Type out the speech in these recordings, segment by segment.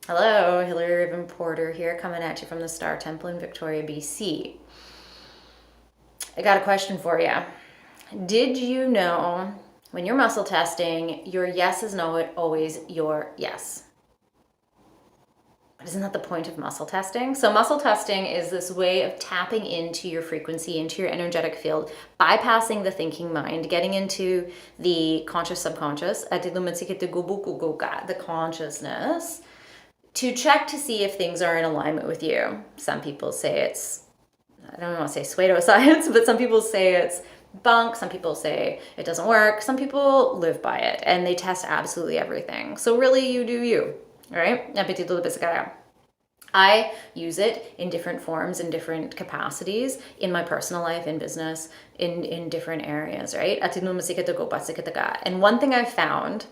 Hello, hilary.Hraefn.Porter here, coming at you from the Star Temple in Victoria, BC. I got a question for you. Did you know when you're muscle testing, your yes is not always your yes? But isn't that the point of muscle testing? So, muscle testing is this way of tapping into your frequency, into your energetic field, bypassing the thinking mind, getting into the conscious subconscious, the consciousness, to check to see if things are in alignment with you. Some people say it's, I don't want to say pseudoscience, but some people say it's bunk. Some people say it doesn't work. Some people live by it and they test absolutely everything. So really, you do you, right? I use it in different forms, in different capacities, in my personal life, in business, in different areas, right? And one thing I've found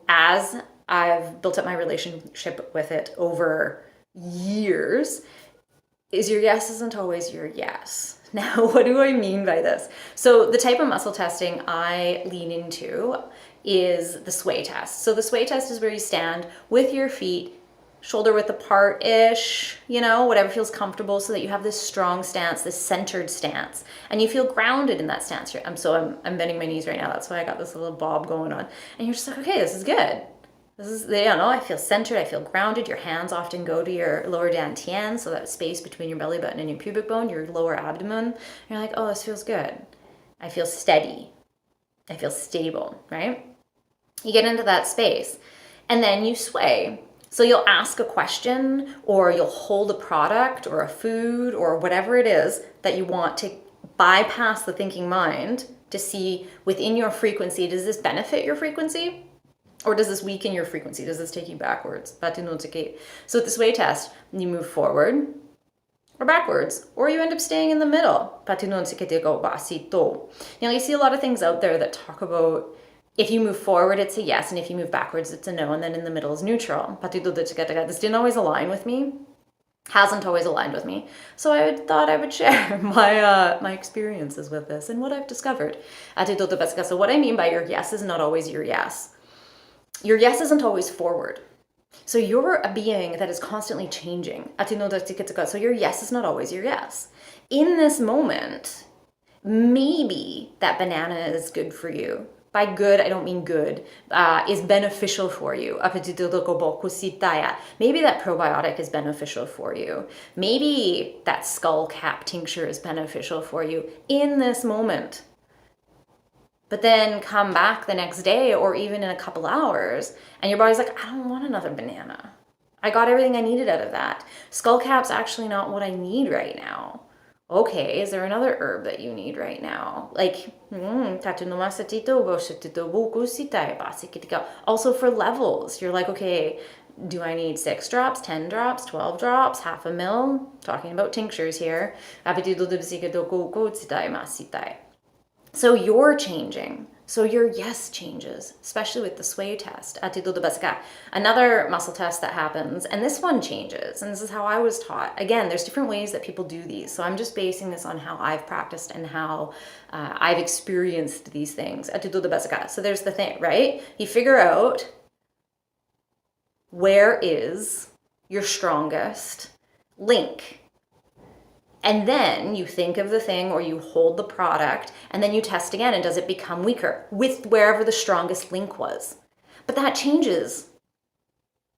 as I've built up my relationship with it over years is your yes isn't always your yes. Now, what do I mean by this? So the type of muscle testing I lean into is the sway test. So the sway test is where you stand with your feet shoulder width apart-ish, whatever feels comfortable, so that you have this strong stance, this centered stance, and you feel grounded in that stance. I'm bending my knees right now. That's why I got this little bob going on. And you're just like, okay, this is good. This is, I feel centered, I feel grounded. Your hands often go to your lower dantian, so that space between your belly button and your pubic bone, your lower abdomen. And you're like, oh, this feels good. I feel steady. I feel stable, right? You get into that space, and then you sway. So you'll ask a question, or you'll hold a product or a food or whatever it is that you want to bypass the thinking mind to see within your frequency, does this benefit your frequency? Or does this weaken your frequency? Does this take you backwards? So with the sway test, you move forward or backwards, or you end up staying in the middle. You see a lot of things out there that talk about if you move forward, it's a yes, and if you move backwards, it's a no, and then in the middle is neutral. This didn't always align with me, hasn't always aligned with me. So I thought I would share my experiences with this and what I've discovered. So what I mean by your yes is not always your yes. Your yes isn't always forward. So you're a being that is constantly changing. So your yes is not always your yes. In this moment, maybe that banana is good for you. By good, I don't mean good, is beneficial for you. Maybe that probiotic is beneficial for you. Maybe that skull cap tincture is beneficial for you in this moment. But then come back the next day or even in a couple hours, and your body's like, I don't want another banana. I got everything I needed out of that. Skull cap's actually not what I need right now. Okay, is there another herb that you need right now? Also for levels, you're like, okay, do I need 6 drops, 10 drops, 12 drops, half a mil? Talking about tinctures here. So you're changing. So your yes changes, especially with the sway test. Another muscle test that happens, and this one changes, and this is how I was taught. Again, there's different ways that people do these, so I'm just basing this on how I've practiced and how I've experienced these things. So there's the thing, right? You figure out where is your strongest link. And then you think of the thing, or you hold the product, and then you test again, and does it become weaker with wherever the strongest link was? But that changes,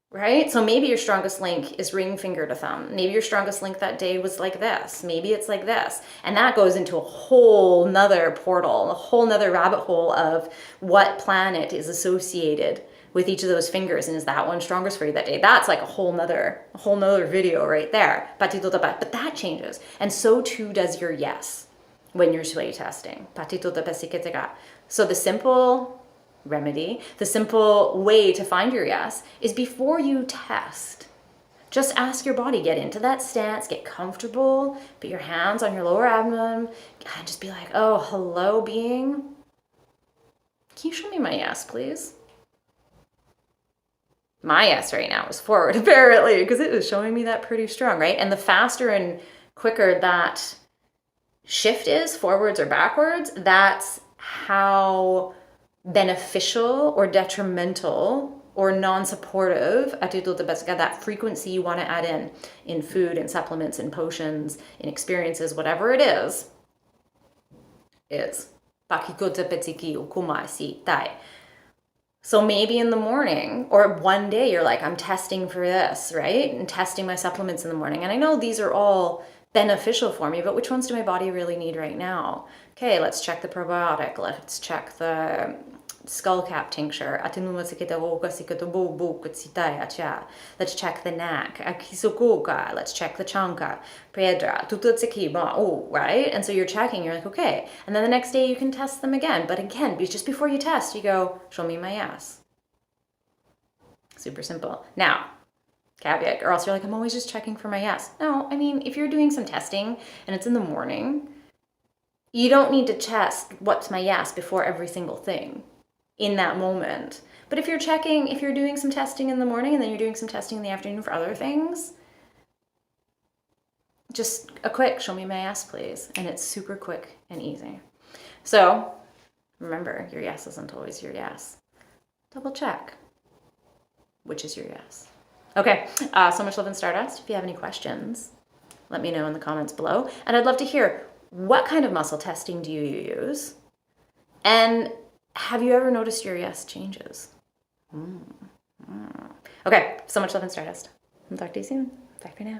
right? So maybe your strongest link is ring finger to thumb. Maybe your strongest link that day was like this. Maybe it's like this. And that goes into a whole nother portal, a whole nother rabbit hole of what planet is associated with each of those fingers, and is that one strongest for you that day? That's like a whole nother video right there. But that changes, and so too does your yes when you're sway testing. So the simple remedy, the simple way to find your yes is before you test, just ask your body, get into that stance, get comfortable, put your hands on your lower abdomen, and just be like, oh, hello, being. Can you show me my yes, please? My yes right now is forward, apparently, because it was showing me that pretty strong, right? And the faster and quicker that shift is, forwards or backwards, that's how beneficial or detrimental or non-supportive attitude, that frequency you want to add in food, in supplements, in potions, in experiences, whatever it is. So maybe in the morning or one day you're like, I'm testing for this, right? And testing my supplements in the morning. And I know these are all beneficial for me, but which ones do my body really need right now? Okay, let's check the probiotic. Let's check the skullcap tincture. Let's check the neck. Let's check the chanka. Right? And so you're checking, you're like, okay. And then the next day you can test them again. But again, just before you test, you go, show me my yes. Super simple. Now, caveat, or else you're like, I'm always just checking for my yes. No, I mean, if you're doing some testing and it's in the morning, you don't need to test what's my yes before every single thing in that moment. But if you're doing some testing in the morning and then you're doing some testing in the afternoon for other things, just a quick, show me my yes, please. And it's super quick and easy. So remember, your yes isn't always your yes. Double check. Which is your yes? Okay, so much love and Stardust. If you have any questions, let me know in the comments below. And I'd love to hear, what kind of muscle testing do you use? And have you ever noticed your yes changes? Okay, so much love and Stardust. I'll talk to you soon. Bye for now.